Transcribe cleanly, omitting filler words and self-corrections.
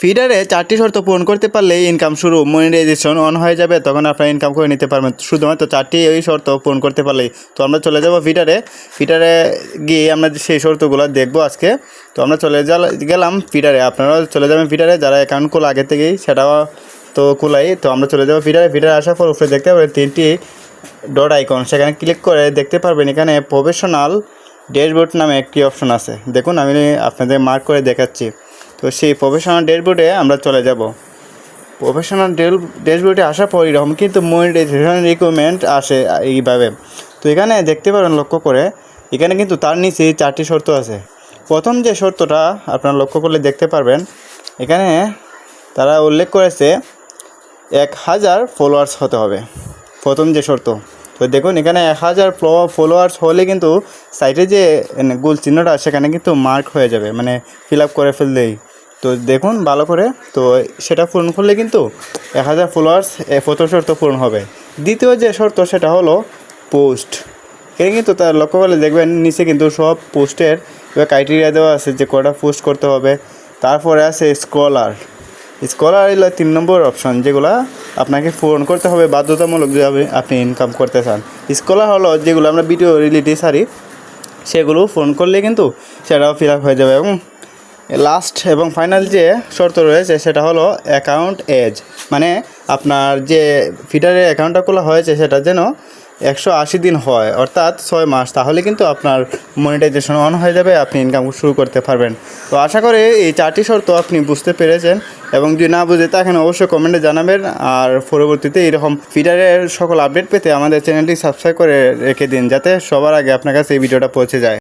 ফিডারে 4টি শর্ত পূরণ করতে পারলেই ইনকাম শুরু, মনিটাইজেশন অন হয়ে যাবে, তখন আপনারা ইনকাম করে নিতে পারবেন শুধুমাত্র 4টি ওই শর্ত পূরণ করতে পারলেই। তো আমরা চলে যাব ফিডারে গিয়ে আমরা সেই শর্তগুলো দেখব আজকে। তো আমরা চলে গেলাম ফিডারে, আপনারাও চলে যাবেন ফিডারে, যারা অ্যাকাউন্ট খোলা আগে থেকেই সেটাও তো খোলাই। তো আমরা চলে যাব ফিডারে আসার পর উপরে দেখতে পাবেন 3টি ডট আইকন, সেখানে ক্লিক করে দেখতে পারবেন এখানে প্রফেশনাল ড্যাশবোর্ড নামে একটি অপশন আছে। দেখুন আমি আপনাদের মার্ক করে দেখাচ্ছি। তো সেই প্রফেশনাল ড্যাশবোর্ডে আমরা চলে যাব। প্রফেশনাল ড্যাশবোর্ডে আসার পর এরকম কিন্তু মনিটাইজেশন রিকোয়ারমেন্ট আসে এইভাবে। তো এখানে দেখতে পারেন লক্ষ্য করে, এখানে কিন্তু তার নিচে 4টি শর্ত আছে। প্রথম যে শর্তটা আপনারা লক্ষ্য করলে দেখতে পারবেন, এখানে তারা উল্লেখ করেছে 1000 ফলোয়ার্স হতে হবে, প্রথম যে শর্ত। তো দেখুন এখানে 1000 ফলোয়ার্স হলে কিন্তু সাইটে যে গোল চিহ্নটা সেখানে কিন্তু মার্ক হয়ে যাবে, মানে ফিল আপ করে ফেললেই। তো দেখুন ভালো করে, তো সেটা পূরণ করলে কিন্তু 1000 ফলোয়ার্স প্রথম শর্ত পূরণ হবে। দ্বিতীয় যে শর্ত সেটা হলো পোস্ট। এখানে কিন্তু তার লক্ষ্য করলে দেখবেন নিচে কিন্তু সব পোস্টের ক্রাইটেরিয়া দেওয়া আছে যে কটা পোস্ট করতে হবে। তারপরে আছে স্কলার হলো 3 নম্বর অপশন, যেগুলো আপনাকে পূরণ করতে হবে বাধ্যতামূলকভাবে আপনি ইনকাম করতে চান। স্কলার হলো যেগুলো আমরা ভিডিও রিলেটিভ সারি, সেগুলো পূরণ করলে কিন্তু সেটাও ফিল আপ হয়ে যাবে। এবং লাস্ট এবং ফাইনাল যে শর্ত রয়েছে সেটা হলো অ্যাকাউন্ট এজ, মানে আপনার যে ফিডারে অ্যাকাউন্টটা খোলা হয়েছে সেটা যেন 180 দিন হয়, অর্থাৎ 6 মাস, তাহলে কিন্তু আপনার মনিটাইজেশন অন হয়ে যাবে, আপনি ইনকাম শুরু করতে পারবেন। তো আশা করি এই 4টি শর্ত আপনি বুঝতে পেরেছেন, এবং যদি না বুঝে থাকেন অবশ্যই কমেন্টে জানাবেন। আর পরবর্তীতে এরকম ফিডারের সকল আপডেট পেতে আমাদের চ্যানেলটি সাবস্ক্রাইব করে রেখে দিন, যাতে সবার আগে আপনার কাছে এই ভিডিওটা পৌঁছে যায়।